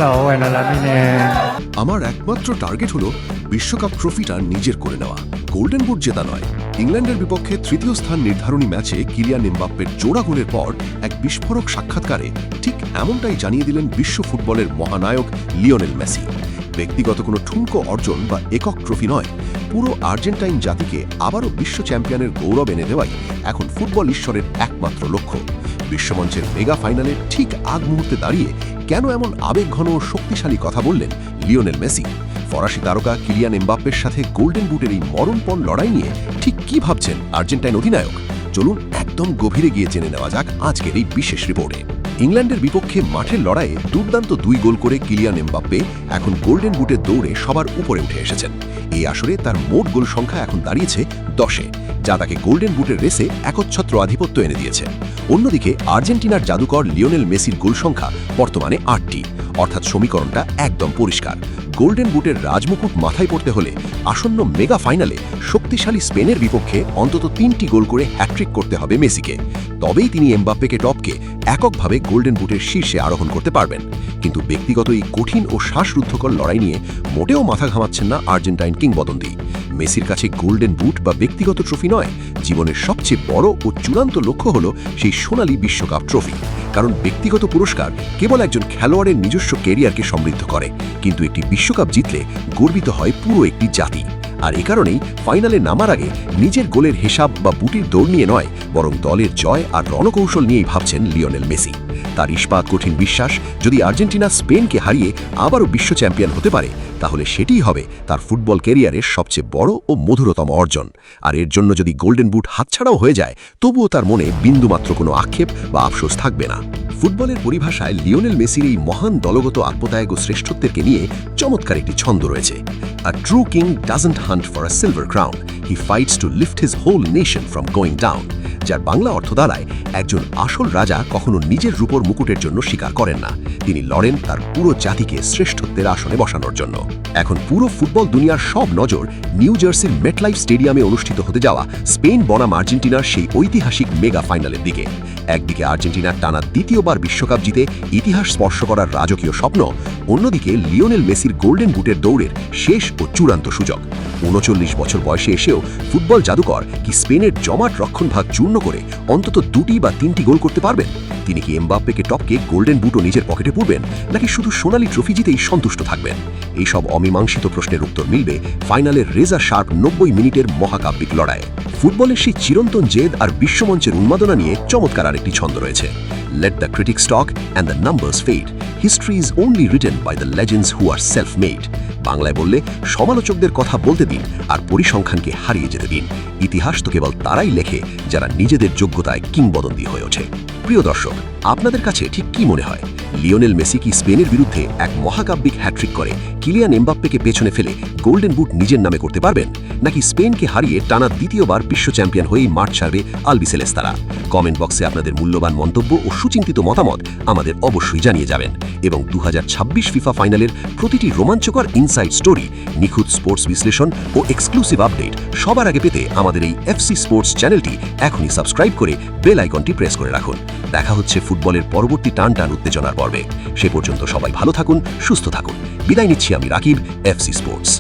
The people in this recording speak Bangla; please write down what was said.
就為了啦呢。 আমার একমাত্র টার্গেট হলো বিশ্বকাপ ট্রফিটা নিজের করে নেওয়া, গোল্ডেন বুট জেতা নয়। ইংল্যান্ডের বিপক্ষে তৃতীয় স্থান নির্ধারণী ম্যাচে কিলিয়ান এমবাপ্পের জোড়া গোলের পর এক বিস্ফোরক সাক্ষাৎকারে ঠিক এমনটাই জানিয়ে দিলেন বিশ্ব ফুটবলের মহানায়ক লিওনেল মেসি। ব্যক্তিগত কোনো ঠুনকো অর্জন বা একক ট্রফি নয়, পুরো আর্জেন্টাইন জাতিকে আবারও বিশ্ব চ্যাম্পিয়নের গৌরব এনে দেওয়াই এখন ফুটবল ঈশ্বরের একমাত্র লক্ষ্য। বিশ্বমঞ্চের মেগা ফাইনালের ঠিক আগ মুহূর্তে দাঁড়িয়ে কেন এমন আবেগঘন ও শক্তিশালী কথা বললেন লিওনেল মেসি? ফরাসি তারকা কিলিয়ান এমবাপ্পের সাথে গোল্ডেন বুটের এই মরণপণ লড়াই নিয়ে ঠিক কি ভাবছেন আর্জেন্টাইন অধিনায়ক? চলুন একদম গভীরে গিয়ে জেনে নেওয়া যাক আজকের এই বিশেষ রিপোর্টে। ইংল্যান্ডের বিপক্ষে মাঠের লড়াইয়ে দুর্দান্ত 2 গোল করে কিলিয়ান এমবাপ্পে এখন গোল্ডেন বুটের দৌড়ে সবার উপরে উঠে এসেছেন। এই আসরে তার মোট গোল সংখ্যা এখন দাঁড়িয়েছে 10-এ, যা তাকে গোল্ডেন বুটের রেসে একচ্ছত্র আধিপত্য এনে দিয়েছে। অন্যদিকে আর্জেন্টিনার জাদুকর লিওনেল মেসির গোল সংখ্যা বর্তমানে 8টি, অর্থাৎ সমীকরণটা একদম পরিষ্কার। গোল্ডেন বুটের রাজমুকুট মাথায় পড়তে হলে আসন্ন মেগা ফাইনালে শক্তিশালী স্পেনের বিপক্ষে অন্তত 3টি গোল করে হ্যাট্রিক করতে হবে মেসিকে, তবেই তিনি এমবাপ্পেকে টপকে এককভাবে গোল্ডেন বুটের শীর্ষে আরোহণ করতে পারবেন। কিন্তু ব্যক্তিগত এই কঠিন ও শ্বাসরুদ্ধকর লড়াই নিয়ে মোটেও মাথা ঘামাচ্ছেন না আর্জেন্টাইন কিংবদন্তি। মেসির কাছে গোল্ডেন বুট বা ব্যক্তিগত ট্রফি নয়, জীবনের সবচেয়ে বড় ও চূড়ান্ত লক্ষ্য হল সেই সোনালী বিশ্বকাপ ট্রফি। কারণ ব্যক্তিগত পুরস্কার কেবল একজন খেলোয়াড়ের নিজস্ব ক্যারিয়ারকে সমৃদ্ধ করে, কিন্তু একটি বিশ্বকাপ জিতলে গর্বিত হয় পুরো একটি জাতি। আর এ কারণেই ফাইনালে নামার আগে নিজের গোলের হিসাব বা বুটির দৌড় নিয়ে নয়, বরং দলের জয় আর রণকৌশল নিয়েই ভাবছেন লিওনেল মেসি। তার ইস্পাত কঠিন বিশ্বাস, যদি আর্জেন্টিনা স্পেনকে হারিয়ে আবারও বিশ্ব চ্যাম্পিয়ন হতে পারে, তাহলে সেটিই হবে তার ফুটবল ক্যারিয়ারের সবচেয়ে বড় ও মধুরতম অর্জন। আর এর জন্য যদি গোল্ডেন বুট হাতছাড়াও হয়ে যায়, তবুও তার মনে বিন্দুমাত্র কোনো আক্ষেপ বা আফসোস থাকবে না। ফুটবলের পরিভাষায় লিওনেল মেসির এই মহান দলগত আত্মত্যাগ ও শ্রেষ্ঠত্বকে নিয়ে চমৎকার একটি ছন্দ রয়েছে। A true king doesn't hunt for a silver crown, he fights to lift his whole nation from going down, যার বাংলা অর্থ দাঁড়ায়, একজন আসল রাজা কখনো নিজের রূপোর মুকুটের জন্য স্বীকার করেন না, তিনি লড়েন তার পুরো জাতিকে শ্রেষ্ঠত্বের আসনে বসানোর জন্য। এখন পুরো ফুটবল দুনিয়ার সব নজর নিউ জার্সির মেটলাইফ স্টেডিয়ামে অনুষ্ঠিত হতে যাওয়া স্পেন বনাম আর্জেন্টিনার সেই ঐতিহাসিক মেগা ফাইনালের দিকে। একদিকে আর্জেন্টিনার টানা দ্বিতীয়বার বিশ্বকাপ জিতে ইতিহাস স্পর্শ করার রাজকীয় স্বপ্ন, অন্যদিকে লিওনেল মেসির গোল্ডেন বুটের দৌড়ের শেষ ও চূড়ান্ত সুযোগ। 39 বছর বয়সে এসেও ফুটবল জাদুকর কি স্পেনের জমাট রক্ষণভাগ চূর্ণ করে অন্তত 2টি বা 3টি গোল করতে পারবেন? তিনি কি এমবাপ্পেকে টপকে গোল্ডেন বুটও নিজের পকেটে পুরবেন, নাকি শুধু সোনালী ট্রফি জিতেই সন্তুষ্ট থাকবেন? এইসব অমীমাংসিত প্রশ্নের উত্তর মিলবে ফাইনালের রেজার শার্প 90 মিনিটের মহাকাব্যিক লড়াইয়ে। ফুটবলের সেই চিরন্তন জেদ আর বিশ্বমঞ্চের উন্মাদনা নিয়ে চমৎকার আরেকটি ছন্দ রয়েছে। Let the critics talk and the numbers fade. History is only written by the legends who are self-made. বাংলায় বললে, সমালোচকদের কথা বলতে দিন আর পরিসংখ্যানকে হারিয়ে যেতে দিন। ইতিহাস তো কেবল তারাই লেখে যারা নিজেদের যোগ্যতায় কিংবদন্তি হয়ে ওঠে। প্রিয় দর্শক, আপনাদের কাছে ঠিক কি মনে হয়? লিওনেল মেসি কি স্পেনের বিরুদ্ধে এক মহাকাব্যিক হ্যাট্রিক করে কিলিয়ান এমবাপ্পেকে পেছনে ফেলে গোল্ডেন বুট নিজের নামে করতে পারবেন, নাকি স্পেনকে হারিয়ে টানা দ্বিতীয়বার বিশ্ব চ্যাম্পিয়ন হয়েই মাঠ ছাড়বে আলবিসেলেস্তারা? কমেন্ট বক্সে আপনাদের মূল্যবান মন্তব্য ও সুচিন্তিত মতামত আমাদের অবশ্যই জানিয়ে যাবেন। এবং 2026 ফিফা ফাইনালের প্রতিটি রোমাঞ্চকর ইনসাইড স্টোরি, নিখুঁত স্পোর্টস বিশ্লেষণ ও এক্সক্লুসিভ আপডেট সবার আগে পেতে আমাদের এই এফসি স্পোর্টস চ্যানেলটি এখনই সাবস্ক্রাইব করে বেল আইকনটি প্রেস করে রাখুন। দেখা হচ্ছে ফুটবলের পরবর্তী টান উত্তেজনার পর্বে। সে পর্যন্ত সবাই ভালো থাকুন, সুস্থ থাকুন। বিদায় নিচ্ছি আমি রাকিব, এফসি স্পোর্টস।